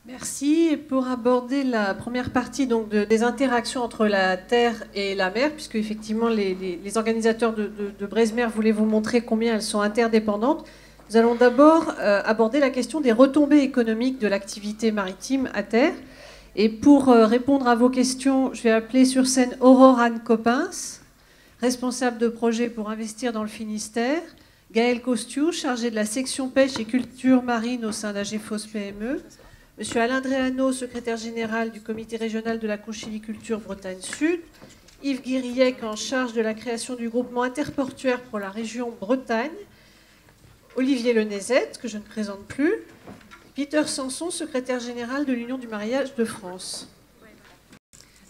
Merci. Et pour aborder la première partie donc, des interactions entre la Terre et la mer, puisque effectivement les organisateurs de Breizh-Mer voulaient vous montrer combien elles sont interdépendantes, nous allons d'abord aborder la question des retombées économiques de l'activité maritime à terre. Et pour répondre à vos questions, je vais appeler sur scène Aurore Anne Coppens, responsable de projet pour investir dans le Finistère, Gaël Costiou, chargé de la section pêche et culture marine au sein d'AGFOS PME, Monsieur Alain Dréano, secrétaire général du comité régional de la conchyliculture Bretagne Sud, Yves Guiriec, en charge de la création du groupement interportuaire pour la région Bretagne, Olivier Lenezet, que je ne présente plus, Peter Sanson, secrétaire général de l'Union du mariage de France.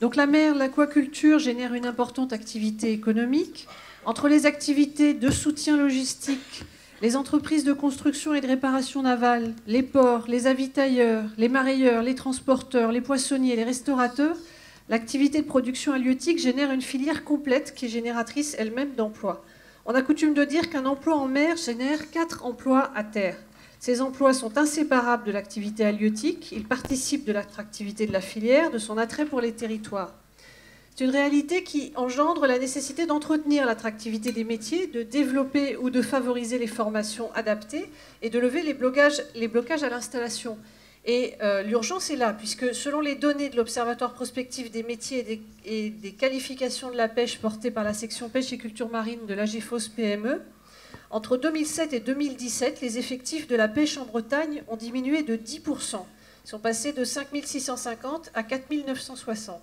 Donc la mer, l'aquaculture génère une importante activité économique. Entre les activités de soutien logistique, les entreprises de construction et de réparation navale, les ports, les avitailleurs, les mareyeurs, les transporteurs, les poissonniers, les restaurateurs, l'activité de production halieutique génère une filière complète qui est génératrice elle-même d'emplois. On a coutume de dire qu'un emploi en mer génère 4 emplois à terre. Ces emplois sont inséparables de l'activité halieutique, ils participent de l'attractivité de la filière, de son attrait pour les territoires. C'est une réalité qui engendre la nécessité d'entretenir l'attractivité des métiers, de développer ou de favoriser les formations adaptées et de lever les blocages à l'installation. Et l'urgence est là, puisque selon les données de l'Observatoire prospectif des métiers et des qualifications de la pêche portée par la section pêche et culture marine de l'AGFOS PME, entre 2007 et 2017, les effectifs de la pêche en Bretagne ont diminué de 10%. Ils sont passés de 5 650 à 4 960.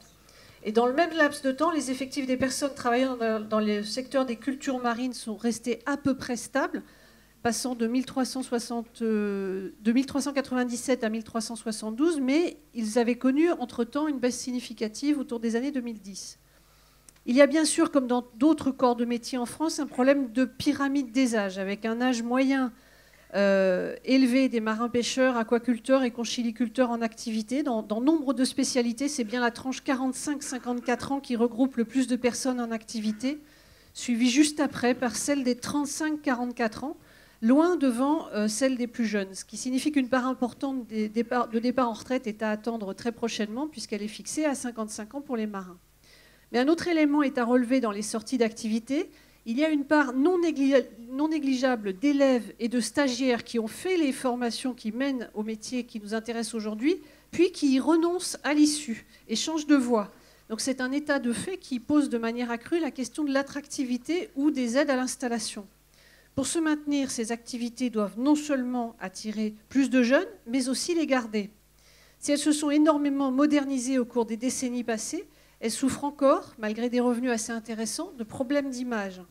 Et dans le même laps de temps, les effectifs des personnes travaillant dans le secteur des cultures marines sont restés à peu près stables, passant de 1397 à 1372, mais ils avaient connu entre-temps une baisse significative autour des années 2010. Il y a bien sûr, comme dans d'autres corps de métier en France, un problème de pyramide des âges, avec un âge moyen élevé des marins-pêcheurs, aquaculteurs et conchyliculteurs en activité. Dans nombre de spécialités, c'est bien la tranche 45-54 ans qui regroupe le plus de personnes en activité, suivie juste après par celle des 35-44 ans, loin devant celle des plus jeunes, ce qui signifie qu'une part importante de départ en retraite est à attendre très prochainement, puisqu'elle est fixée à 55 ans pour les marins. Mais un autre élément est à relever dans les sorties d'activité. Il y a une part non négligeable d'élèves et de stagiaires qui ont fait les formations qui mènent au métier qui nous intéresse aujourd'hui, puis qui y renoncent à l'issue et changent de voie. Donc c'est un état de fait qui pose de manière accrue la question de l'attractivité ou des aides à l'installation. Pour se maintenir, ces activités doivent non seulement attirer plus de jeunes, mais aussi les garder. Si elles se sont énormément modernisées au cours des décennies passées, elles souffrent encore, malgré des revenus assez intéressants, de problèmes d'image.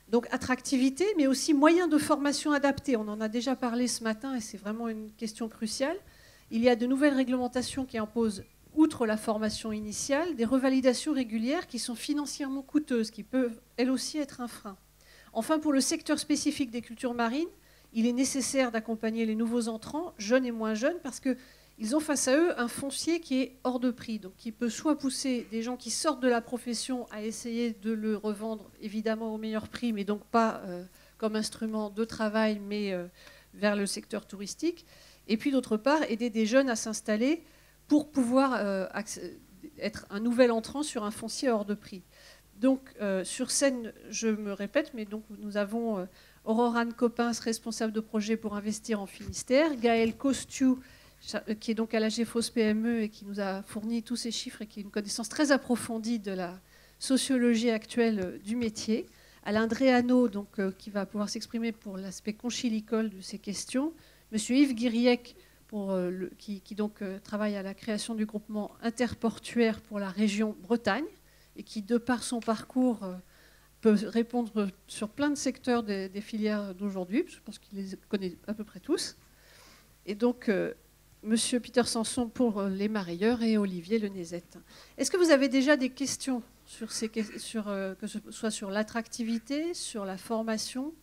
Donc attractivité, mais aussi moyens de formation adaptés. On en a déjà parlé ce matin et c'est vraiment une question cruciale. Il y a de nouvelles réglementations qui imposent, outre la formation initiale, des revalidations régulières qui sont financièrement coûteuses, qui peuvent elles aussi être un frein. Enfin, pour le secteur spécifique des cultures marines, il est nécessaire d'accompagner les nouveaux entrants, jeunes et moins jeunes, parce que ils ont face à eux un foncier qui est hors de prix, donc qui peut soit pousser des gens qui sortent de la profession à essayer de le revendre évidemment au meilleur prix, mais donc pas comme instrument de travail, mais vers le secteur touristique. Et puis d'autre part, aider des jeunes à s'installer pour pouvoir être un nouvel entrant sur un foncier hors de prix. Donc sur scène, je me répète, mais donc nous avons Aurore Anne Coppens, responsable de projet pour investir en Finistère, Gaël Costiou, qui est donc à l'AGFOS PME et qui nous a fourni tous ces chiffres et qui a une connaissance très approfondie de la sociologie actuelle du métier. Alain Dréano, donc, qui va pouvoir s'exprimer pour l'aspect conchylicole de ces questions. Monsieur Yves Guiriec, qui donc travaille à la création du groupement interportuaire pour la région Bretagne et qui, de par son parcours, peut répondre sur plein de secteurs des filières d'aujourd'hui. Je pense qu'il les connaît à peu près tous. Et donc, Monsieur Peter Sanson pour les mareyeurs et Olivier Lenezet. Est-ce que vous avez déjà des questions que ce soit sur l'attractivité, sur la formation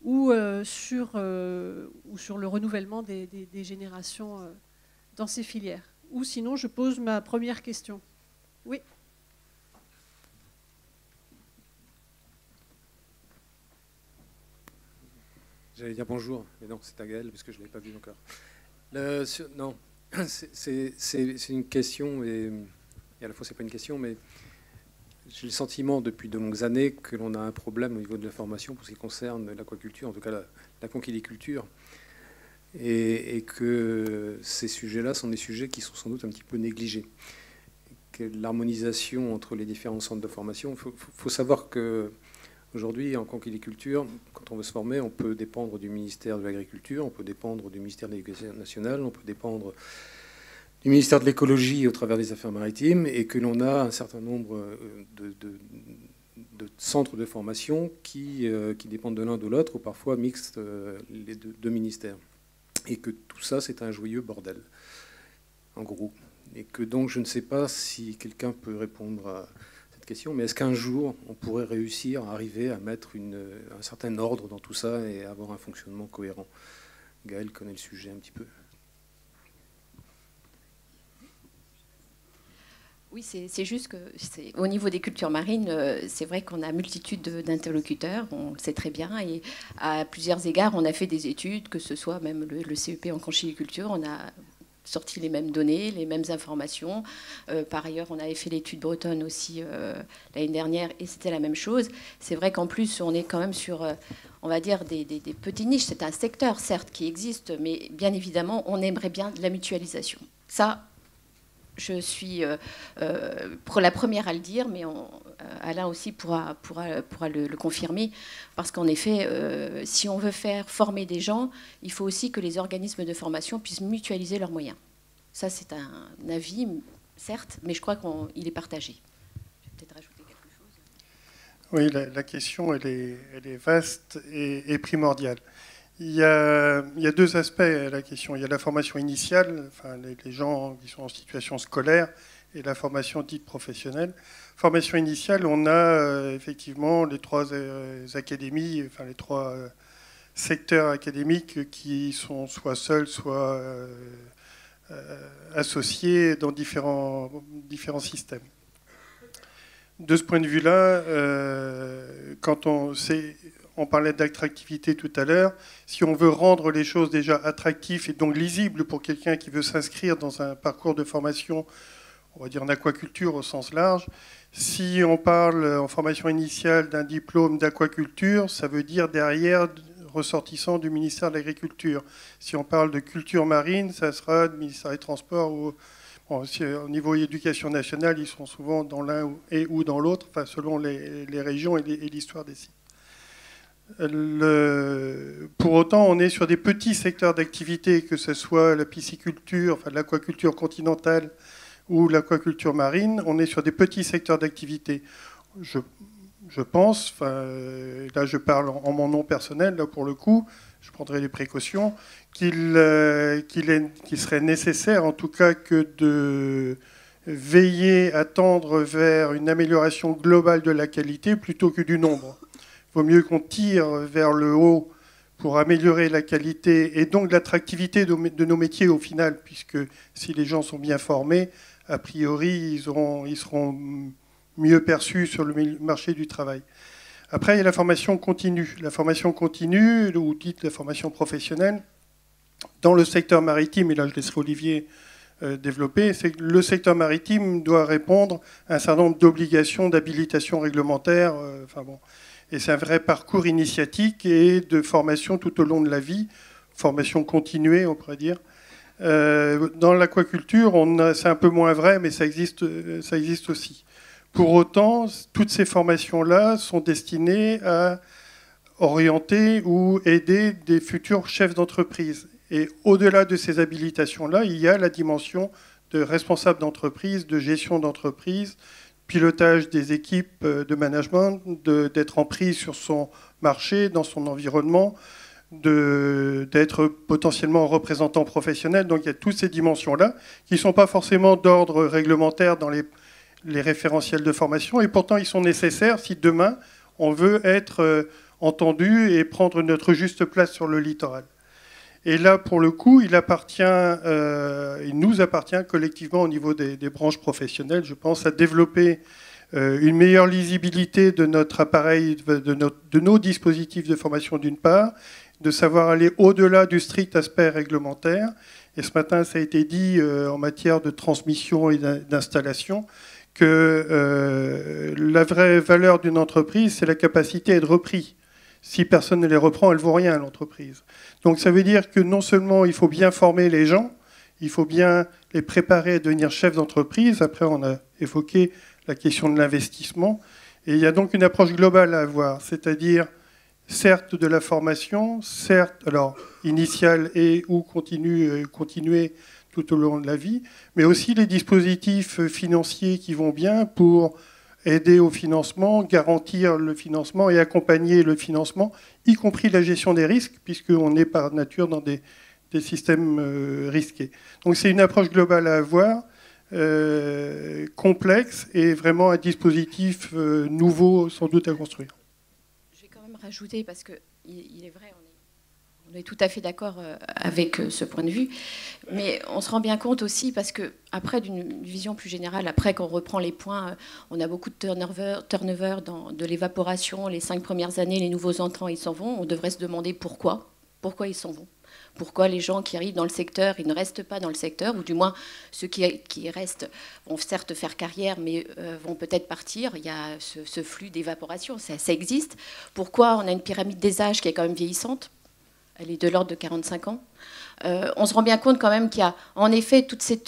ou sur le renouvellement des générations dans ces filières? Ou sinon, je pose ma première question. Oui. J'allais dire bonjour, mais non, c'est à Gaël, parce que je ne l'ai pas vu encore. Non, C'est une question, et à la fois c'est pas une question, mais j'ai le sentiment depuis de longues années que l'on a un problème au niveau de la formation pour ce qui concerne l'aquaculture, en tout cas la conchiliculture, et que ces sujets-là sont des sujets qui sont sans doute un petit peu négligés. Que l'harmonisation entre les différents centres de formation, il faut savoir que aujourd'hui, en conchiliculture, quand on veut se former, on peut dépendre du ministère de l'Agriculture, on peut dépendre du ministère de l'Éducation nationale, on peut dépendre du ministère de l'Écologie au travers des Affaires maritimes, et que l'on a un certain nombre de centres de formation qui dépendent de l'un de l'autre, ou parfois mixtes les deux ministères. Et que tout ça, c'est un joyeux bordel, en gros. Et que donc, je ne sais pas si quelqu'un peut répondre à question, mais est-ce qu'un jour, on pourrait réussir à arriver à mettre un certain ordre dans tout ça et avoir un fonctionnement cohérent? Gaël connaît le sujet un petit peu. Oui, c'est juste que au niveau des cultures marines, c'est vrai qu'on a multitude d'interlocuteurs, on le sait très bien, et à plusieurs égards, on a fait des études, que ce soit même le CEP en conchiliculture, on a sorti les mêmes données, les mêmes informations. Par ailleurs, on avait fait l'étude bretonne aussi l'année dernière, et c'était la même chose. C'est vrai qu'en plus, on est quand même sur, on va dire, des petites niches. C'est un secteur, certes, qui existe, mais bien évidemment, on aimerait bien de la mutualisation. Ça, je suis pour la première à le dire, mais Alain aussi pourra le confirmer, parce qu'en effet, si on veut faire former des gens, il faut aussi que les organismes de formation puissent mutualiser leurs moyens. Ça, c'est un avis, certes, mais je crois qu'il est partagé. Je vais peut-être rajouter quelque chose. Oui, la question, elle est vaste et primordiale. Il y a deux aspects à la question. Il y a la formation initiale, enfin, les gens qui sont en situation scolaire, et la formation dite professionnelle. Formation initiale, on a effectivement les trois académies, enfin les trois secteurs académiques qui sont soit seuls, soit associés dans différents systèmes. De ce point de vue-là, quand on parlait d'attractivité tout à l'heure, si on veut rendre les choses déjà attractives et donc lisibles pour quelqu'un qui veut s'inscrire dans un parcours de formation, on va dire en aquaculture au sens large, si on parle en formation initiale d'un diplôme d'aquaculture, ça veut dire derrière ressortissant du ministère de l'Agriculture. Si on parle de culture marine, ça sera du ministère des Transports ou... Bon, au niveau éducation nationale, ils sont souvent dans l'un ou dans l'autre, enfin, selon les régions et l'histoire des sites. Pour autant, on est sur des petits secteurs d'activité, que ce soit la pisciculture, enfin, l'aquaculture continentale ou l'aquaculture marine, on est sur des petits secteurs d'activité. Je pense, enfin, là je parle en mon nom personnel, là pour le coup, je prendrai les précautions, qu'il serait nécessaire en tout cas que de veiller à tendre vers une amélioration globale de la qualité plutôt que du nombre. Il vaut mieux qu'on tire vers le haut pour améliorer la qualité et donc l'attractivité de nos métiers au final, puisque si les gens sont bien formés, a priori, ils seront mieux perçus sur le marché du travail. Après, il y a la formation continue. La formation continue, ou dite la formation professionnelle, dans le secteur maritime, et là je laisserai Olivier développer, c'est que le secteur maritime doit répondre à un certain nombre d'obligations d'habilitation réglementaire. Enfin bon. Et c'est un vrai parcours initiatique et de formation tout au long de la vie, formation continuée, on pourrait dire. Dans l'aquaculture, c'est un peu moins vrai, mais ça existe aussi. Pour autant, toutes ces formations-là sont destinées à orienter ou aider des futurs chefs d'entreprise. Et au-delà de ces habilitations-là, il y a la dimension de responsable d'entreprise, de gestion d'entreprise, pilotage des équipes de management, d'être en prise sur son marché, dans son environnement, d'être potentiellement représentant professionnel. Donc il y a toutes ces dimensions-là qui ne sont pas forcément d'ordre réglementaire dans les référentiels de formation, et pourtant ils sont nécessaires si demain on veut être entendu et prendre notre juste place sur le littoral. Et là, pour le coup, il nous appartient collectivement au niveau des branches professionnelles, je pense, à développer une meilleure lisibilité de notre appareil, de nos dispositifs de formation d'une part, de savoir aller au-delà du strict aspect réglementaire. Et ce matin, ça a été dit en matière de transmission et d'installation, que la vraie valeur d'une entreprise, c'est la capacité à être reprise. Si personne ne les reprend, elle ne vaut rien à l'entreprise. Donc ça veut dire que non seulement il faut bien former les gens, il faut bien les préparer à devenir chefs d'entreprise. Après, on a évoqué la question de l'investissement. Et il y a donc une approche globale à avoir, c'est-à-dire certes de la formation, certes alors initiale et ou continuer tout au long de la vie, mais aussi les dispositifs financiers qui vont bien pour aider au financement, garantir le financement et accompagner le financement, y compris la gestion des risques, puisqu'on est par nature dans des systèmes risqués. Donc c'est une approche globale à avoir, complexe, et vraiment un dispositif nouveau sans doute à construire. Je vais quand même rajouter, parce qu'il est vrai, on est tout à fait d'accord avec ce point de vue, mais on se rend bien compte aussi, parce qu'après, d'une vision plus générale, après qu'on reprend les points, on a beaucoup de turnover de l'évaporation, les 5 premières années, les nouveaux entrants, ils s'en vont, on devrait se demander pourquoi ils s'en vont. Pourquoi les gens qui arrivent dans le secteur, ils ne restent pas dans le secteur, ou du moins ceux qui restent vont certes faire carrière, mais vont peut-être partir. Il y a ce flux d'évaporation, ça existe. Pourquoi on a une pyramide des âges qui est quand même vieillissante? Elle est de l'ordre de 45 ans. On se rend bien compte quand même qu'il y a en effet tous ces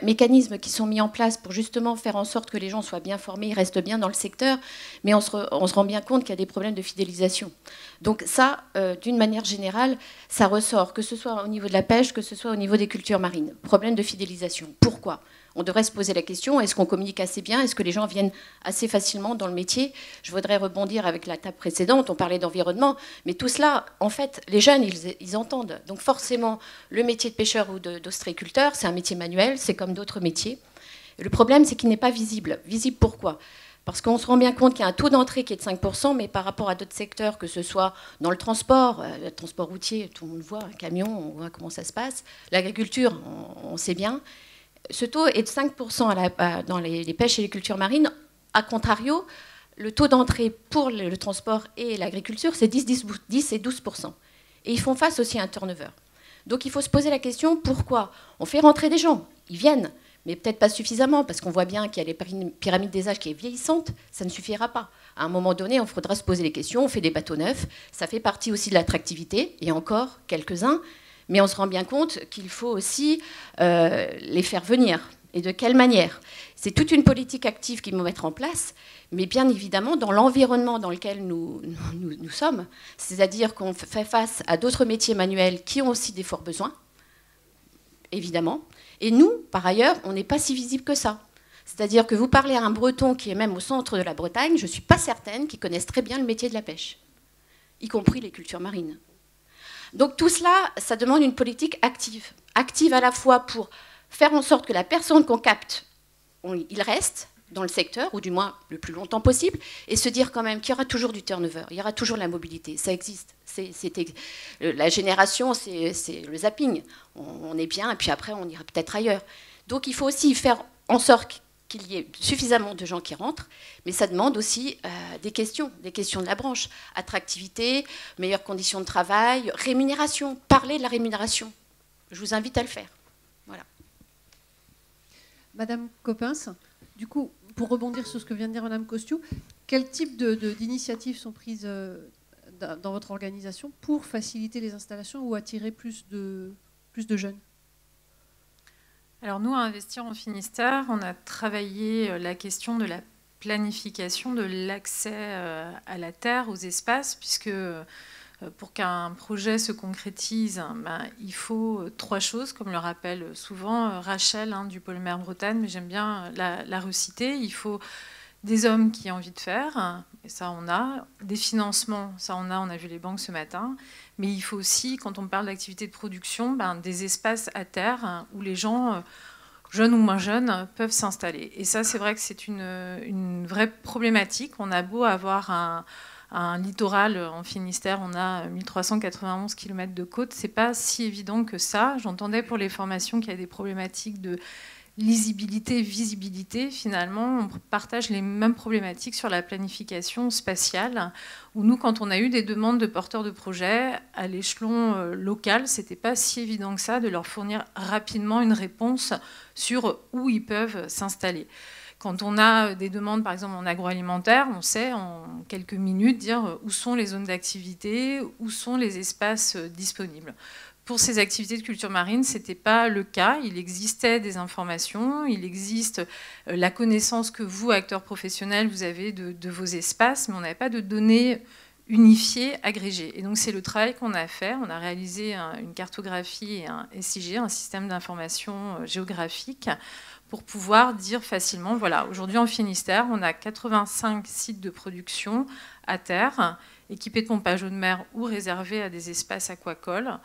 mécanismes qui sont mis en place pour justement faire en sorte que les gens soient bien formés, restent bien dans le secteur, mais on se rend bien compte qu'il y a des problèmes de fidélisation. Donc ça, d'une manière générale, ça ressort, que ce soit au niveau de la pêche, que ce soit au niveau des cultures marines. Problème de fidélisation. Pourquoi ? On devrait se poser la question, est-ce qu'on communique assez bien? Est-ce que les gens viennent assez facilement dans le métier? Je voudrais rebondir avec la table précédente, on parlait d'environnement, mais tout cela, en fait, les jeunes, ils entendent. Donc forcément, le métier de pêcheur ou d'ostréiculteur, c'est un métier manuel, c'est comme d'autres métiers. Le problème, c'est qu'il n'est pas visible. Visible pourquoi? Parce qu'on se rend bien compte qu'il y a un taux d'entrée qui est de 5%, mais par rapport à d'autres secteurs, que ce soit dans le transport routier, tout le monde voit, un camion, on voit comment ça se passe. L'agriculture, on sait bien. Ce taux est de 5% dans les pêches et les cultures marines. A contrario, le taux d'entrée pour le transport et l'agriculture, c'est 10 et 12%. Et ils font face aussi à un turnover. Donc il faut se poser la question, pourquoi? On fait rentrer des gens, ils viennent, mais peut-être pas suffisamment, parce qu'on voit bien qu'il y a les pyramides des âges qui est vieillissante, ça ne suffira pas. À un moment donné, il faudra se poser les questions, on fait des bateaux neufs, ça fait partie aussi de l'attractivité, et encore quelques-uns, mais on se rend bien compte qu'il faut aussi les faire venir. Et de quelle manière? C'est toute une politique active qu'il faut mettre en place, mais bien évidemment dans l'environnement dans lequel nous sommes, c'est-à-dire qu'on fait face à d'autres métiers manuels qui ont aussi des forts besoins, évidemment. Et nous, par ailleurs, on n'est pas si visible que ça. C'est-à-dire que vous parlez à un Breton qui est même au centre de la Bretagne, je ne suis pas certaine qu'ils connaissent très bien le métier de la pêche, y compris les cultures marines. Donc tout cela, ça demande une politique active. Active à la fois pour faire en sorte que la personne qu'on capte, il reste dans le secteur, ou du moins le plus longtemps possible, et se dire quand même qu'il y aura toujours du turnover, il y aura toujours de la mobilité, ça existe. La génération, c'est le zapping. On est bien, et puis après, on ira peut-être ailleurs. Donc il faut aussi faire en sorte qu'il y ait suffisamment de gens qui rentrent, mais ça demande aussi des questions de la branche. Attractivité, meilleures conditions de travail, rémunération. Parler de la rémunération. Je vous invite à le faire. Voilà. Madame Coppens, du coup, pour rebondir sur ce que vient de dire Madame Costiou, quel type d'initiatives sont prises dans votre organisation pour faciliter les installations ou attirer plus de jeunes? Alors nous, à Investir en Finistère, on a travaillé la question de la planification de l'accès à la terre, aux espaces, puisque pour qu'un projet se concrétise, il faut 3 choses, comme le rappelle souvent Rachel du pôle Mer Bretagne, mais j'aime bien la reciter. Il faut des hommes qui ont envie de faire, et ça on a, des financements, ça on a vu les banques ce matin, mais il faut aussi, quand on parle d'activité de production, des espaces à terre où les gens, jeunes ou moins jeunes, peuvent s'installer. Et ça, c'est vrai que c'est une vraie problématique. On a beau avoir un littoral en Finistère, on a 1391 km de côte, c'est pas si évident que ça. J'entendais pour les formations qu'il y a des problématiques de lisibilité, visibilité, finalement, on partage les mêmes problématiques sur la planification spatiale, où nous, quand on a eu des demandes de porteurs de projets à l'échelon local, ce n'était pas si évident que ça de leur fournir rapidement une réponse sur où ils peuvent s'installer. Quand on a des demandes, par exemple en agroalimentaire, on sait en quelques minutes dire où sont les zones d'activité, où sont les espaces disponibles. Pour ces activités de culture marine, ce n'était pas le cas. Il existait des informations, il existe la connaissance que vous, acteurs professionnels, vous avez de vos espaces, mais on n'avait pas de données unifiées, agrégées. Et donc c'est le travail qu'on a fait. On a réalisé une cartographie et un SIG, un système d'information géographique, pour pouvoir dire facilement, voilà, aujourd'hui en Finistère, on a 85 sites de production à terre, équipés de pompage eau de mer ou réservés à des espaces aquacoles.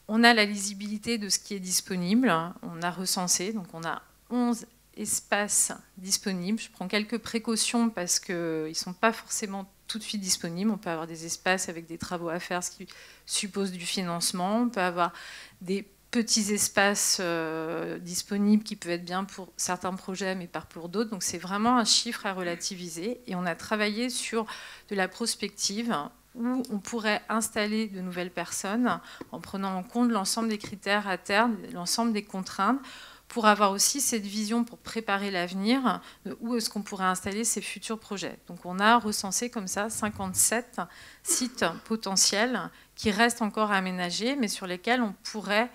On a la lisibilité de ce qui est disponible. On a recensé, donc on a 11 espaces disponibles. Je prends quelques précautions parce qu'ils ne sont pas forcément tout de suite disponibles. On peut avoir des espaces avec des travaux à faire, ce qui suppose du financement. On peut avoir des petits espaces disponibles qui peuvent être bien pour certains projets, mais pas pour d'autres. Donc c'est vraiment un chiffre à relativiser. Et on a travaillé sur de la prospective, où on pourrait installer de nouvelles personnes en prenant en compte l'ensemble des critères à terme, l'ensemble des contraintes, pour avoir aussi cette vision pour préparer l'avenir de où est-ce qu'on pourrait installer ces futurs projets. Donc on a recensé comme ça 57 sites potentiels qui restent encore à aménager, mais sur lesquels on pourrait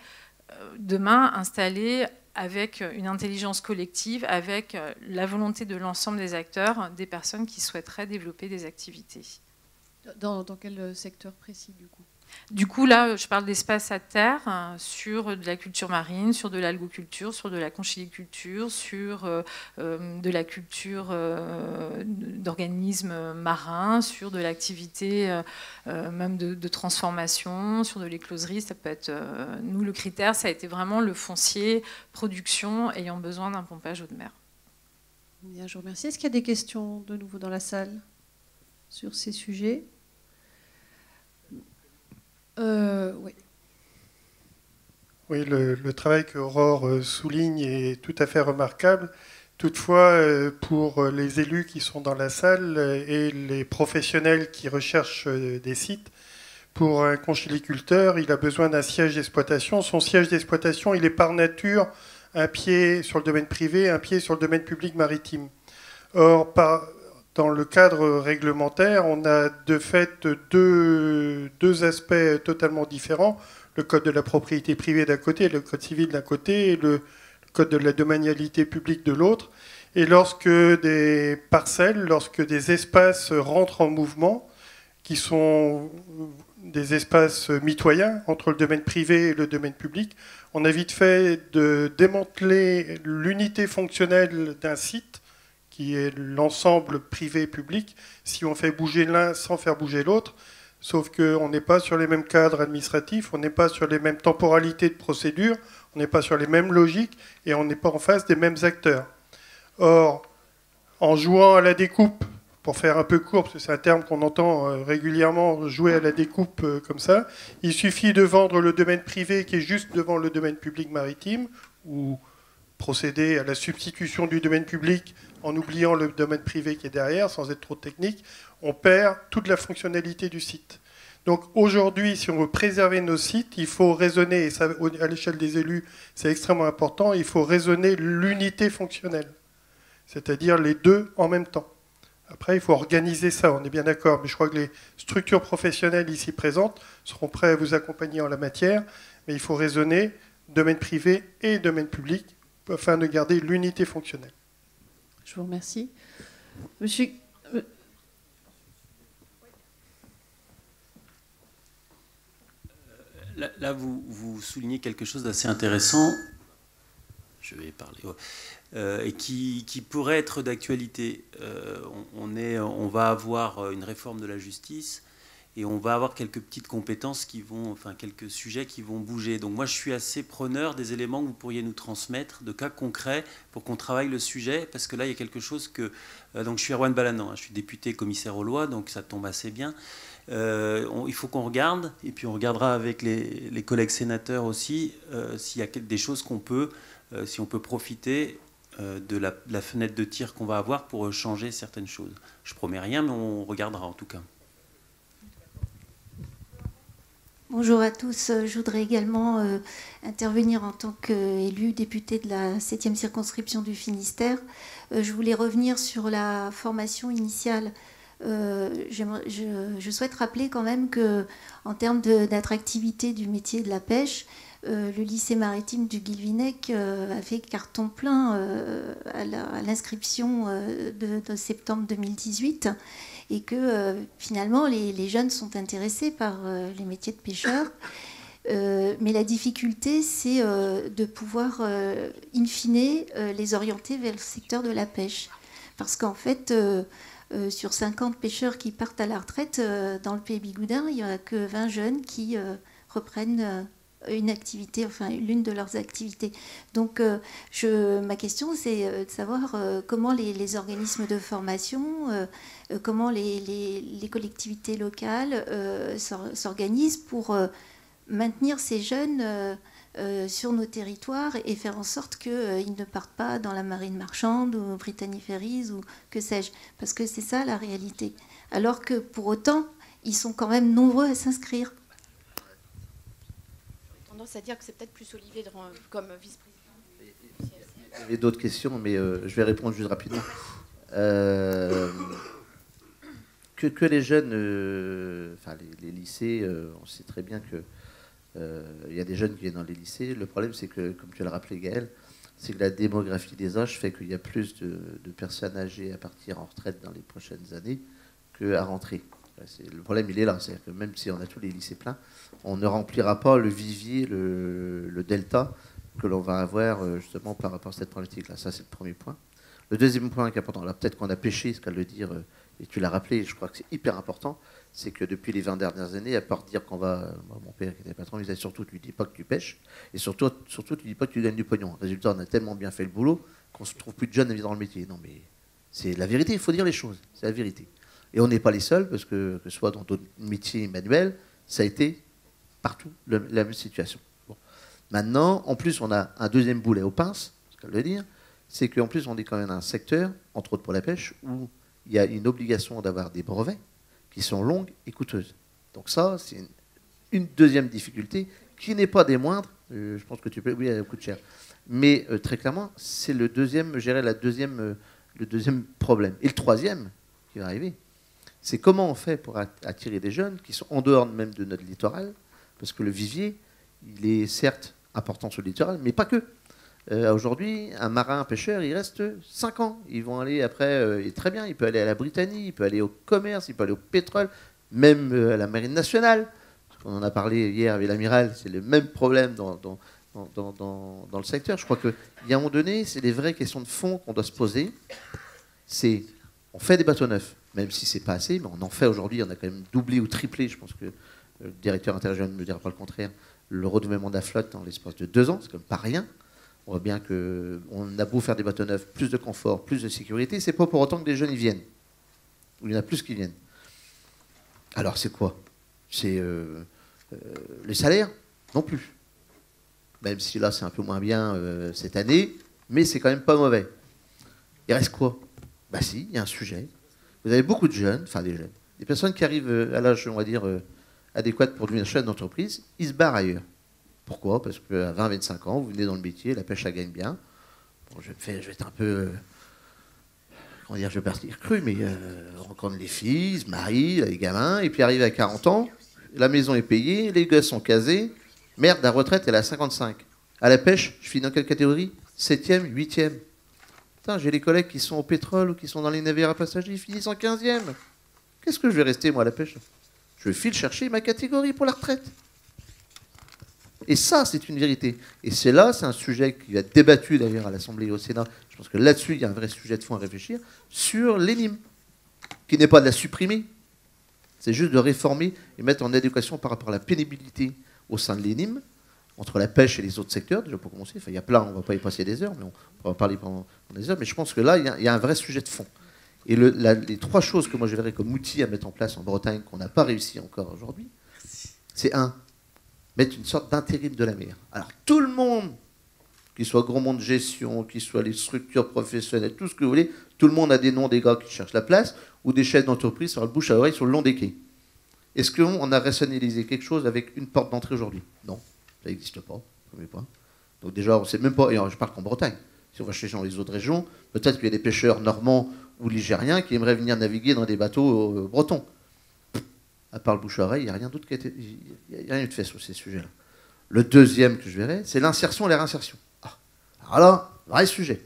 demain installer avec une intelligence collective, avec la volonté de l'ensemble des acteurs, des personnes qui souhaiteraient développer des activités. Dans quel secteur précis, du coup ? Du coup, là, je parle d'espace à terre, sur de la culture marine, sur de l'algoculture, sur de la conchiliculture, sur de la culture d'organismes marins, sur de l'activité même de transformation, sur de l'écloserie. Ça peut être, nous, le critère, ça a été vraiment le foncier, production, ayant besoin d'un pompage eau de mer. Bien, je vous remercie. Est-ce qu'il y a des questions de nouveau dans la salle sur ces sujets ? Oui. Oui, le travail que Aurore souligne est tout à fait remarquable. Toutefois, pour les élus qui sont dans la salle et les professionnels qui recherchent des sites, pour un conchiliculteur, il a besoin d'un siège d'exploitation. Son siège d'exploitation, il est par nature un pied sur le domaine privé, un pied sur le domaine public maritime. Or, dans le cadre réglementaire, on a de fait deux aspects totalement différents. Le code de la propriété privée d'un côté, le code civil d'un côté, et le code de la domanialité publique de l'autre. Et lorsque des parcelles, lorsque des espaces rentrent en mouvement, qui sont des espaces mitoyens entre le domaine privé et le domaine public, on a vite fait de démanteler l'unité fonctionnelle d'un site, qui est l'ensemble privé-public, si on fait bouger l'un sans faire bouger l'autre, sauf qu'on n'est pas sur les mêmes cadres administratifs, on n'est pas sur les mêmes temporalités de procédure, on n'est pas sur les mêmes logiques, et on n'est pas en face des mêmes acteurs. Or, en jouant à la découpe, pour faire un peu court, parce que c'est un terme qu'on entend régulièrement, jouer à la découpe comme ça, il suffit de vendre le domaine privé qui est juste devant le domaine public maritime, ou procéder à la substitution du domaine public en oubliant le domaine privé qui est derrière, sans être trop technique, on perd toute la fonctionnalité du site. Donc aujourd'hui, si on veut préserver nos sites, il faut raisonner, et ça, à l'échelle des élus, c'est extrêmement important, il faut raisonner l'unité fonctionnelle, c'est-à-dire les deux en même temps. Après, il faut organiser ça, on est bien d'accord, mais je crois que les structures professionnelles ici présentes seront prêtes à vous accompagner en la matière, mais il faut raisonner domaine privé et domaine public afin de garder l'unité fonctionnelle. Je vous remercie. Monsieur... Là, vous soulignez quelque chose d'assez intéressant, je vais parler, et qui pourrait être d'actualité. On va avoir une réforme de la justice et on va avoir quelques petites compétences qui vont, enfin quelques sujets qui vont bouger. Donc moi, je suis assez preneur des éléments que vous pourriez nous transmettre, de cas concrets, pour qu'on travaille le sujet, parce que là, il y a quelque chose que... donc je suis Erwan Balanan, je suis député commissaire aux lois, donc ça tombe assez bien. Il faut qu'on regarde, et puis on regardera avec les collègues sénateurs aussi, s'il y a des choses qu'on peut, si on peut profiter de la fenêtre de tir qu'on va avoir pour changer certaines choses. Je promets rien, mais on regardera en tout cas. Bonjour à tous. Je voudrais également intervenir en tant qu'élu député de la 7e circonscription du Finistère. Je voulais revenir sur la formation initiale. Je souhaite rappeler quand même qu'en termes d'attractivité du métier de la pêche, le lycée maritime du Guilvinec a fait carton plein à l'inscription de septembre 2018 et que finalement les jeunes sont intéressés par les métiers de pêcheurs. Mais la difficulté, c'est de pouvoir, in fine, les orienter vers le secteur de la pêche. Parce qu'en fait, sur 50 pêcheurs qui partent à la retraite, dans le Pays Bigoudin, il n'y a que 20 jeunes qui reprennent une activité, enfin l'une de leurs activités. Donc ma question, c'est de savoir comment les organismes de formation, comment les collectivités locales s'organisent pour maintenir ces jeunes sur nos territoires et faire en sorte qu'ils ne partent pas dans la marine marchande ou Brittany Ferries ou que sais-je. Parce que c'est ça la réalité. Alors que pour autant, ils sont quand même nombreux à s'inscrire. Tendance à dire que c'est peut-être plus Olivier comme vice-président. Il y avait d'autres questions, mais je vais répondre juste rapidement. Que les jeunes, enfin les lycées, on sait très bien que il y a des jeunes qui viennent dans les lycées. Le problème, c'est que, comme tu l'as rappelé, Gaël, c'est que la démographie des âges fait qu'il y a plus de personnes âgées à partir en retraite dans les prochaines années qu'à rentrer. Le problème, il est là. C'est-à-dire que même si on a tous les lycées pleins, on ne remplira pas le vivier, le delta que l'on va avoir justement par rapport à cette problématique-là. Ça, c'est le premier point. Le deuxième point qui est important, là, peut-être qu'on a pêché, ce qu'à le dire, et tu l'as rappelé, je crois que c'est hyper important, c'est que depuis les 20 dernières années, à part dire qu'on va... Mon père qui était patron, il disait surtout, tu ne dis pas que tu pêches, et surtout tu ne dis pas que tu gagnes du pognon. Résultat, on a tellement bien fait le boulot qu'on ne se trouve plus de jeunes à vivre dans le métier. Non, mais c'est la vérité, il faut dire les choses, c'est la vérité. Et on n'est pas les seuls, parce que ce soit dans d'autres métiers manuels, ça a été partout la même situation. Bon. Maintenant, en plus, on a un deuxième boulet aux pinces, ce qu'elle veut dire, c'est qu'en plus, on est quand même dans un secteur, entre autres pour la pêche, où il y a une obligation d'avoir des brevets qui sont longues et coûteuses. Donc ça, c'est une deuxième difficulté qui n'est pas des moindres. Je pense que tu peux... Oui, elle coûte cher. Mais très clairement, c'est le deuxième, je dirais, le deuxième problème. Et le troisième qui va arriver, c'est comment on fait pour attirer des jeunes qui sont en dehors même de notre littoral, parce que le vivier, il est certes important sur le littoral, mais pas que. Aujourd'hui, un marin, un pêcheur, il reste 5 ans. Ils vont aller après, et très bien, il peut aller à la Brittany, il peut aller au commerce, il peut aller au pétrole, même à la marine nationale. On en a parlé hier avec l'amiral, c'est le même problème dans le secteur. Je crois qu'il y a un moment donné, c'est des vraies questions de fond qu'on doit se poser. C'est, on fait des bateaux neufs, même si c'est pas assez, mais on en fait aujourd'hui, on a quand même doublé ou triplé, je pense que le directeur interrégional ne me dira pas le contraire, le renouvellement de la flotte en l'espace de 2 ans, c'est quand même pas rien. On voit bien qu'on a beau faire des bateaux neufs, plus de confort, plus de sécurité, c'est pas pour autant que les jeunes y viennent. Il y en a plus qui viennent. Alors c'est quoi? C'est les salaires? Non plus. Même si là c'est un peu moins bien cette année, mais c'est quand même pas mauvais. Il reste quoi? Bah si, il y a un sujet. Vous avez beaucoup de jeunes, enfin des jeunes, des personnes qui arrivent à l'âge, on va dire, adéquat pour devenir chef d'entreprise, ils se barrent ailleurs. Pourquoi? Parce qu'à 20-25 ans, vous venez dans le métier, la pêche, ça gagne bien. Bon, je vais être un peu... comment dire, je vais partir cru, mais on rencontre les filles, ils se marient, les gamins, et puis arrive à 40 ans, la maison est payée, les gosses sont casés, merde, la retraite, elle est à 55. À la pêche, je finis dans quelle catégorie? 7e, 8e. Putain, j'ai les collègues qui sont au pétrole ou qui sont dans les navires à passagers, ils finissent en 15e. Qu'est-ce que je vais rester, moi, à la pêche? Je file chercher ma catégorie pour la retraite. Et ça, c'est une vérité. Et c'est là, c'est un sujet qui va être débattu d'ailleurs à l'Assemblée et au Sénat. Je pense que là-dessus, il y a un vrai sujet de fond à réfléchir sur l'ENIM, qui n'est pas de la supprimer, c'est juste de réformer et mettre en adéquation par rapport à la pénibilité au sein de l'ENIM, entre la pêche et les autres secteurs, déjà pour commencer. Enfin, il y a plein, on ne va pas y passer des heures, mais on va parler pendant des heures. Mais je pense que là, il y a un vrai sujet de fond. Et les 3 choses que moi je verrais comme outils à mettre en place en Bretagne qu'on n'a pas réussi encore aujourd'hui, c'est mettre une sorte d'intérim de la mer. Alors tout le monde, qu'il soit grand monde de gestion, qu'il soit les structures professionnelles, tout ce que vous voulez, tout le monde a des noms des gars qui cherchent la place ou des chefs d'entreprise sur le bouche à oreille sur le long des quais. Est-ce qu'on a rationalisé quelque chose avec une porte d'entrée aujourd'hui? Non, ça n'existe pas, premier point. Donc déjà, on ne sait même pas, et je parle qu'en Bretagne. Si on va chercher dans les autres régions, peut-être qu'il y a des pêcheurs normands ou ligériens qui aimeraient venir naviguer dans des bateaux bretons. À part le bouche à oreille, il n'y a rien d'autre qui a été... Il n'y a rien de fait sur ces sujets-là. Le deuxième que je verrais, c'est l'insertion et la réinsertion. Alors là, vrai sujet.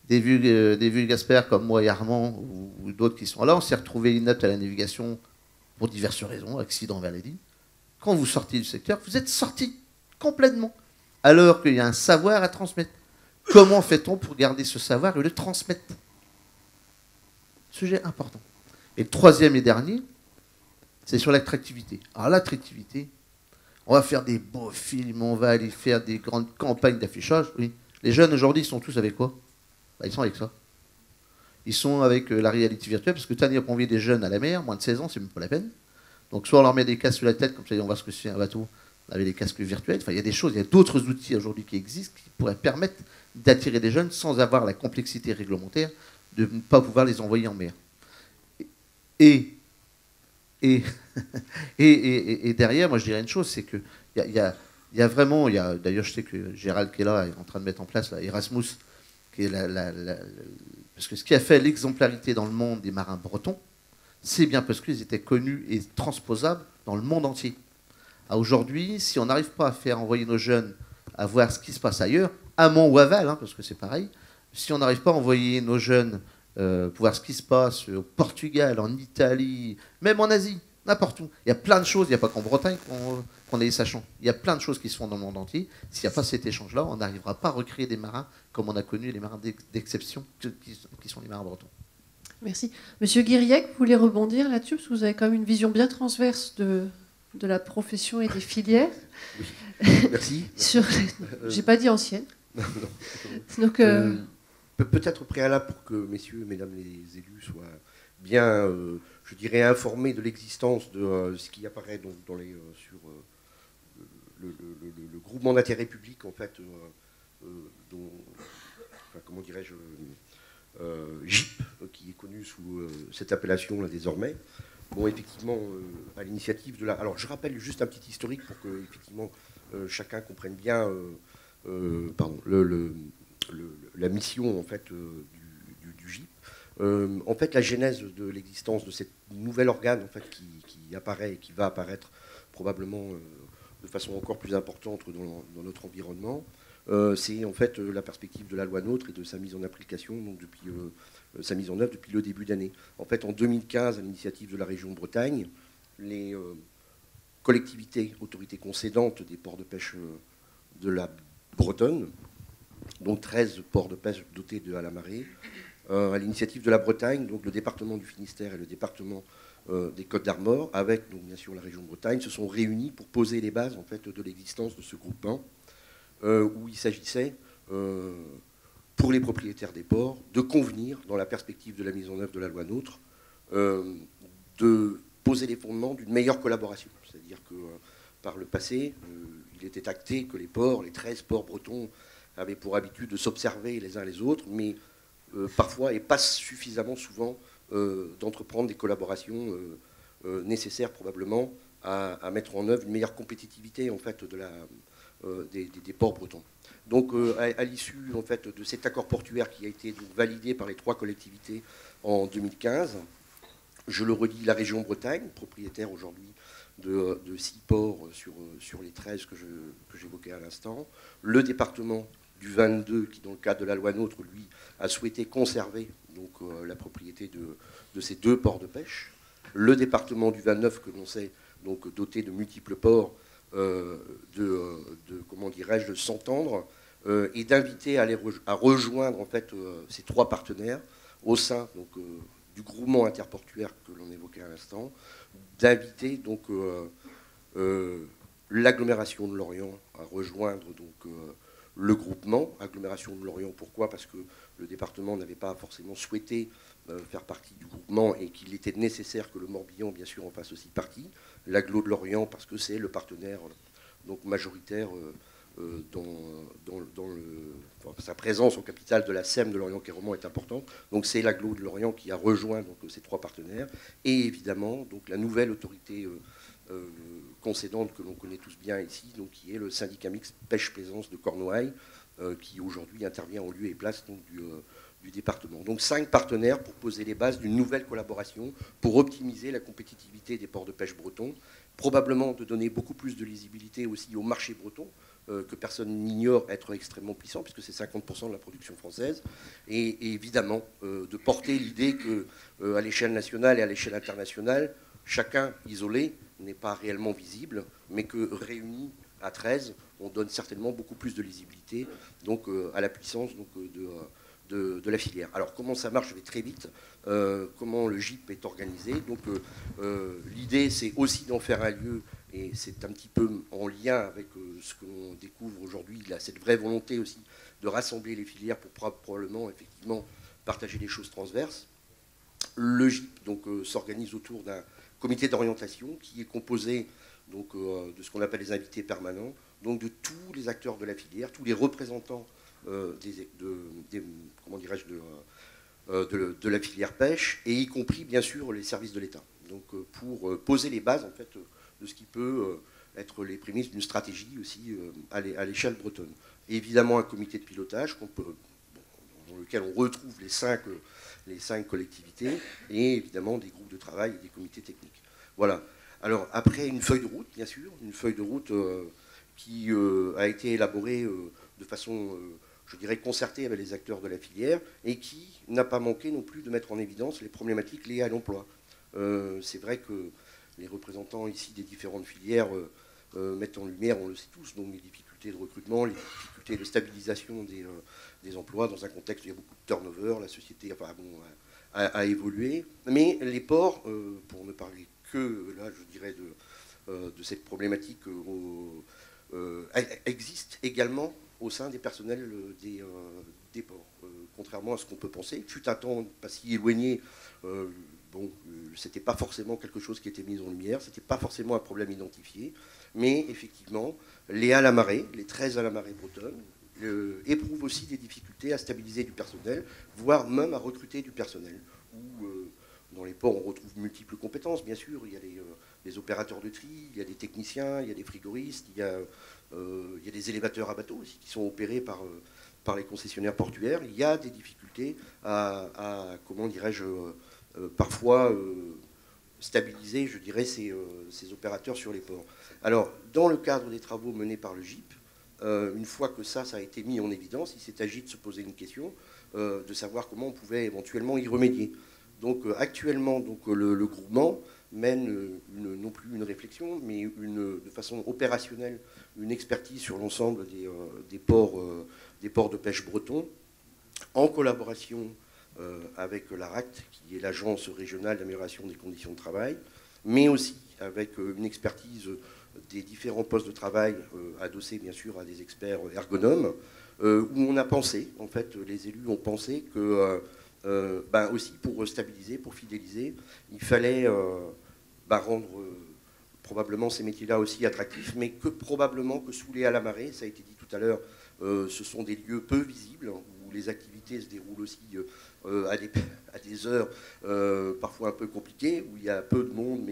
Des vulgaspères comme moi et Armand ou d'autres qui sont là, on s'est retrouvés inaptes à la navigation pour diverses raisons, accident vers les lignes. Quand vous sortez du secteur, vous êtes sortis complètement, alors qu'il y a un savoir à transmettre. Comment fait-on pour garder ce savoir et le transmettre? Sujet important. Et le troisième et dernier, c'est sur l'attractivité. Alors l'attractivité, on va faire des beaux films, on va aller faire des grandes campagnes d'affichage. Oui. Les jeunes aujourd'hui, ils sont tous avec quoi? Ils sont avec ça. Ils sont avec la réalité virtuelle, parce que Tania a envoyé des jeunes à la mer, moins de 16 ans, c'est même pas la peine. Donc soit on leur met des casques sur la tête, comme ça on voit ce que c'est un bateau, avec des casques virtuels. Enfin, il y a des choses, il y a d'autres outils aujourd'hui qui existent qui pourraient permettre d'attirer des jeunes sans avoir la complexité réglementaire de ne pas pouvoir les envoyer en mer. Et derrière, moi je dirais une chose, c'est qu'il y a vraiment, d'ailleurs je sais que Gérald qui est là est en train de mettre en place là, Erasmus, qui est parce que ce qui a fait l'exemplarité dans le monde des marins bretons, c'est bien parce qu'ils étaient connus et transposables dans le monde entier. Aujourd'hui, si on n'arrive pas à faire envoyer nos jeunes à voir ce qui se passe ailleurs, amont ou aval, hein, parce que c'est pareil, si on n'arrive pas à envoyer nos jeunes pour voir ce qui se passe au Portugal, en Italie, même en Asie, n'importe où. Il y a plein de choses, il n'y a pas qu'en Bretagne qu'on ait les sachants. Il y a plein de choses qui se font dans le monde entier. S'il n'y a pas cet échange-là, on n'arrivera pas à recréer des marins comme on a connu les marins d'exception, qui sont les marins bretons. Merci. Monsieur Guiriec, vous voulez rebondir là-dessus, parce que vous avez quand même une vision bien transverse de la profession et des filières. Oui. Merci. J'ai pas dit ancienne. Non. Donc, peut-être au préalable pour que messieurs et mesdames les élus soient bien, je dirais, informés de l'existence de ce qui apparaît donc sur le groupement d'intérêt public, en fait, dont, enfin, comment dirais-je, GIP, qui est connu sous cette appellation là désormais. Bon, effectivement, à l'initiative de la... Alors, je rappelle juste un petit historique pour que, effectivement, chacun comprenne bien la mission, en fait, du GIP. En fait, la genèse de l'existence de cette nouvel organe, en fait, qui apparaît et qui va apparaître probablement de façon encore plus importante dans notre environnement, c'est en fait la perspective de la loi NOTRe et de sa mise en application, donc depuis sa mise en œuvre depuis le début d'année. En fait, en 2015, à l'initiative de la région Bretagne, les collectivités, autorités concédantes des ports de pêche de la Bretonne, donc 13 ports de pêche dotés de à la marée, à l'initiative de la Bretagne, donc le département du Finistère et le département des Côtes-d'Armor, avec donc bien sûr la région Bretagne, se sont réunis pour poser les bases en fait de l'existence de ce groupement, où il s'agissait pour les propriétaires des ports de convenir, dans la perspective de la mise en œuvre de la loi NOTRe, de poser les fondements d'une meilleure collaboration. C'est-à-dire que par le passé, il était acté que les ports, les 13 ports bretons, avaient pour habitude de s'observer les uns les autres, mais parfois et pas suffisamment souvent d'entreprendre des collaborations nécessaires probablement à mettre en œuvre une meilleure compétitivité en fait des ports bretons. Donc à l'issue en fait de cet accord portuaire qui a été donc validé par les 3 collectivités en 2015, je le redis, la région Bretagne, propriétaire aujourd'hui de 6 ports sur les 13 que j'évoquais à l'instant, le département du 22 qui dans le cadre de la loi NOTRe lui a souhaité conserver donc la propriété de ces 2 ports de pêche, le département du 29 que l'on sait donc doté de multiples ports comment dirais-je, de s'entendre et d'inviter à rejoindre en fait ces 3 partenaires au sein donc du groupement interportuaire que l'on évoquait à l'instant, d'inviter donc l'agglomération de Lorient à rejoindre donc le groupement, agglomération de Lorient. Pourquoi? Parce que le département n'avait pas forcément souhaité faire partie du groupement et qu'il était nécessaire que le Morbihan, bien sûr, en fasse aussi partie. L'agglo de Lorient, parce que c'est le partenaire donc majoritaire sa présence en capitale de la SEM de Lorient-Quéroman est importante. Donc c'est l'agglo de Lorient qui a rejoint donc, ces 3 partenaires. Et évidemment, donc, la nouvelle autorité concédante que l'on connaît tous bien ici, donc, qui est le syndicat mixte pêche-plaisance de Cornouailles, qui aujourd'hui intervient en lieu et place donc, du département. Donc 5 partenaires pour poser les bases d'une nouvelle collaboration pour optimiser la compétitivité des ports de pêche bretons, probablement de donner beaucoup plus de lisibilité aussi au marché breton, que personne n'ignore être extrêmement puissant, puisque c'est 50% de la production française, et évidemment de porter l'idée qu'à l'échelle nationale et à l'échelle internationale, chacun isolé n'est pas réellement visible, mais que réunis à 13, on donne certainement beaucoup plus de lisibilité donc, à la puissance donc, de la filière. Alors comment ça marche? Je vais très vite. Comment le GIP est organisé. Donc l'idée, c'est aussi d'en faire un lieu, et c'est un petit peu en lien avec ce que l'on découvre aujourd'hui, cette vraie volonté aussi de rassembler les filières pour probablement effectivement partager des choses transverses. Le GIP donc s'organise autour d'un comité d'orientation qui est composé donc, de ce qu'on appelle les invités permanents, donc de tous les acteurs de la filière, tous les représentants comment dirais-je, de la filière pêche, et y compris bien sûr les services de l'État. Donc pour poser les bases en fait de ce qui peut être les prémices d'une stratégie aussi à l'échelle bretonne. Et évidemment un comité de pilotage dans lequel on retrouve les cinq collectivités, et évidemment des groupes de travail et des comités techniques. Voilà. Alors après une feuille de route, bien sûr, une feuille de route qui a été élaborée de façon je dirais, concerté avec les acteurs de la filière et qui n'a pas manqué non plus de mettre en évidence les problématiques liées à l'emploi. C'est vrai que les représentants ici des différentes filières mettent en lumière, on le sait tous, donc les difficultés de recrutement, les difficultés de stabilisation des emplois dans un contexte où il y a beaucoup de turnover, la société a évolué. Mais les ports, pour ne parler que, là, je dirais, de cette problématique, existent également au sein des personnels des ports. Contrairement à ce qu'on peut penser, fut un temps pas si éloigné, c'était pas forcément quelque chose qui était mis en lumière, c'était pas forcément un problème identifié, mais effectivement, les halles à marée, les 13 halles à marée bretonnes, éprouvent aussi des difficultés à stabiliser du personnel, voire même à recruter du personnel. Dans les ports, on retrouve multiples compétences, bien sûr. Il y a les opérateurs de tri, il y a des techniciens, il y a des frigoristes, il y a des élévateurs à bateau aussi qui sont opérés par les concessionnaires portuaires. Il y a des difficultés à comment dirais-je, parfois stabiliser, je dirais, ces opérateurs sur les ports. Alors, dans le cadre des travaux menés par le GIP, une fois que ça a été mis en évidence, il s'est agi de se poser une question, de savoir comment on pouvait éventuellement y remédier. Donc actuellement, le groupement mène non plus une réflexion, mais de façon opérationnelle, une expertise sur l'ensemble des ports de pêche bretons, en collaboration avec l'ARACT, qui est l'agence régionale d'amélioration des conditions de travail, mais aussi avec une expertise des différents postes de travail adossés bien sûr à des experts ergonomes, où on a pensé, en fait, les élus ont pensé que aussi pour stabiliser, pour fidéliser, il fallait rendre probablement ces métiers-là aussi attractifs, mais que probablement que sous les halles à marée, ça a été dit tout à l'heure, ce sont des lieux peu visibles, où les activités se déroulent aussi à des heures parfois un peu compliquées, où il y a peu de monde,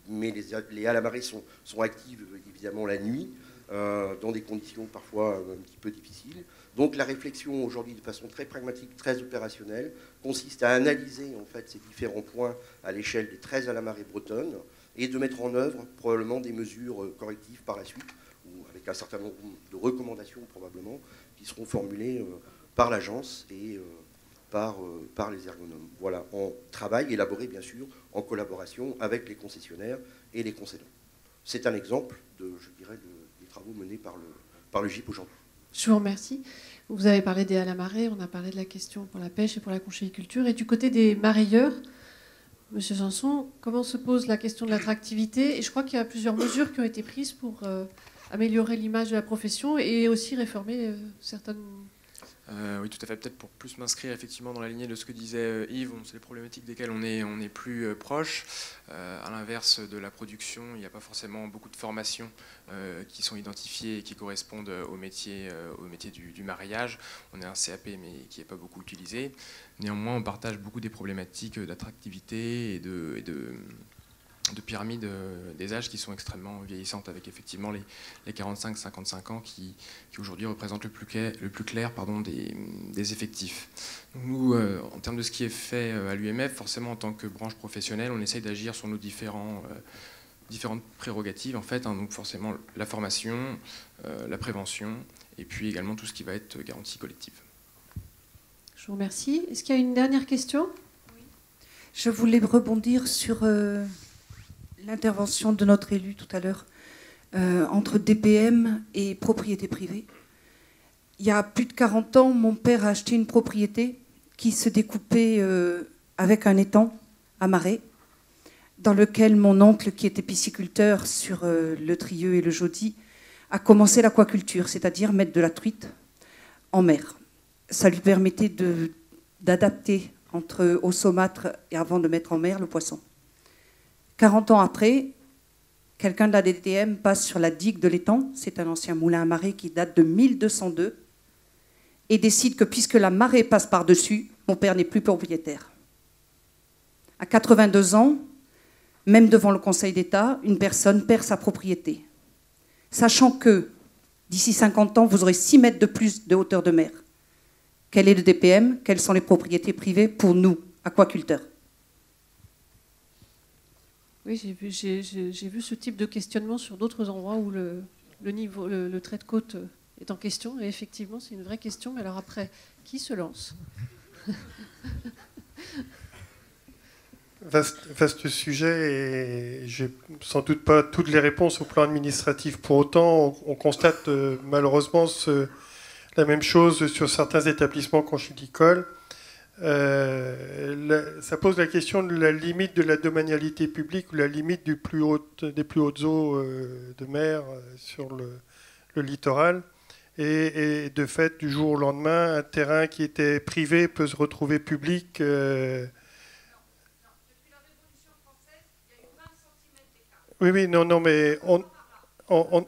mais les halles à marée sont actives évidemment la nuit, dans des conditions parfois un petit peu difficiles. Donc la réflexion aujourd'hui de façon très pragmatique, très opérationnelle, consiste à analyser en fait ces différents points à l'échelle des 13 halles à marée bretonnes et de mettre en œuvre probablement des mesures correctives par la suite, ou avec un certain nombre de recommandations probablement, qui seront formulées par l'agence et par les ergonomes. Voilà, en travail élaboré bien sûr en collaboration avec les concessionnaires et les concédants. C'est un exemple des travaux menés par le GIP aujourd'hui. Je vous remercie. Vous avez parlé des halles à marée, on a parlé de la question pour la pêche et pour la conchyliculture. Et du côté des marailleurs, Monsieur Janson, comment se pose la question de l'attractivité? Et je crois qu'il y a plusieurs mesures qui ont été prises pour améliorer l'image de la profession et aussi réformer certaines... Oui, tout à fait. Peut-être pour plus m'inscrire effectivement dans la lignée de ce que disait Yves, c'est les problématiques desquelles on est plus proche. À l'inverse de la production, il n'y a pas forcément beaucoup de formations qui sont identifiées et qui correspondent au métier du mariage. On a un CAP mais qui n'est pas beaucoup utilisé. Néanmoins, on partage beaucoup des problématiques d'attractivité et de pyramide des âges qui sont extrêmement vieillissantes, avec effectivement les 45-55 ans qui aujourd'hui représentent le plus clair des effectifs. Donc nous, en termes de ce qui est fait à l'UMF, forcément en tant que branche professionnelle, on essaye d'agir sur nos différentes prérogatives, en fait, hein, donc forcément la formation, la prévention, et puis également tout ce qui va être garantie collective. Je vous remercie. Est-ce qu'il y a une dernière question? Oui. Je voulais rebondir sur... l'intervention de notre élu tout à l'heure, entre DPM et propriété privée. Il y a plus de 40 ans, mon père a acheté une propriété qui se découpait avec un étang à Marais, dans lequel mon oncle, qui était pisciculteur sur le Trieux et le Jaudy, a commencé l'aquaculture, c'est-à-dire mettre de la truite en mer. Ça lui permettait d'adapter au saumâtre et avant de mettre en mer le poisson. 40 ans après, quelqu'un de la DTM passe sur la digue de l'étang, c'est un ancien moulin à marée qui date de 1202, et décide que puisque la marée passe par-dessus, mon père n'est plus propriétaire. À 82 ans, même devant le Conseil d'État, une personne perd sa propriété. Sachant que d'ici 50 ans, vous aurez 6 mètres de plus de hauteur de mer. Quel est le DPM? Quelles sont les propriétés privées pour nous, aquaculteurs? Oui, j'ai vu ce type de questionnement sur d'autres endroits où le trait de côte est en question. Et effectivement, c'est une vraie question. Mais alors après, qui se lance? Vaste sujet, et j'ai sans doute pas toutes les réponses au plan administratif. Pour autant, on constate malheureusement la même chose sur certains établissements conchiticoles. Ça pose la question de la limite de la domanialité publique ou la limite des plus hautes eaux de mer sur le littoral. Et de fait, du jour au lendemain, un terrain qui était privé peut se retrouver public. Depuis la Révolution française, il y a eu 20 cm d'écart. Oui, non, mais on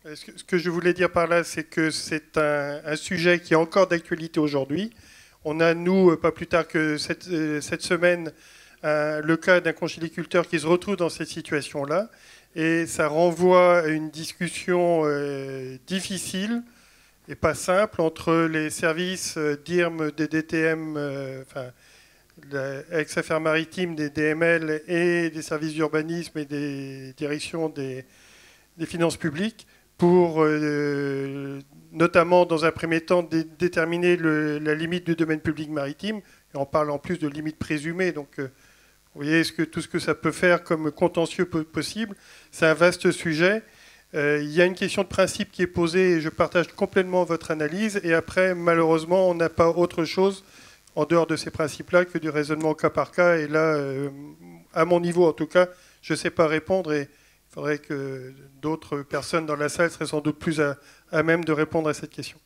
Ce que je voulais dire par là, c'est que c'est un sujet qui est encore d'actualité aujourd'hui. On a, nous, pas plus tard que cette semaine, le cas d'un conchyliculteur qui se retrouve dans cette situation-là. Et ça renvoie à une discussion difficile et pas simple entre les services d'IRM, des DTM, ex-affaires maritimes, des DML et des services d'urbanisme et des directions des finances publiques, pour notamment, dans un premier temps, déterminer la limite du domaine public maritime. Et on parle en plus de limite présumée. Donc, vous voyez tout ce que ça peut faire comme contentieux possible. C'est un vaste sujet. Il y a une question de principe qui est posée, et je partage complètement votre analyse. Et après, malheureusement, on n'a pas autre chose, en dehors de ces principes-là, que du raisonnement au cas par cas. Et là, à mon niveau en tout cas, je ne sais pas répondre. Et il faudrait que d'autres personnes dans la salle seraient sans doute plus à même de répondre à cette question.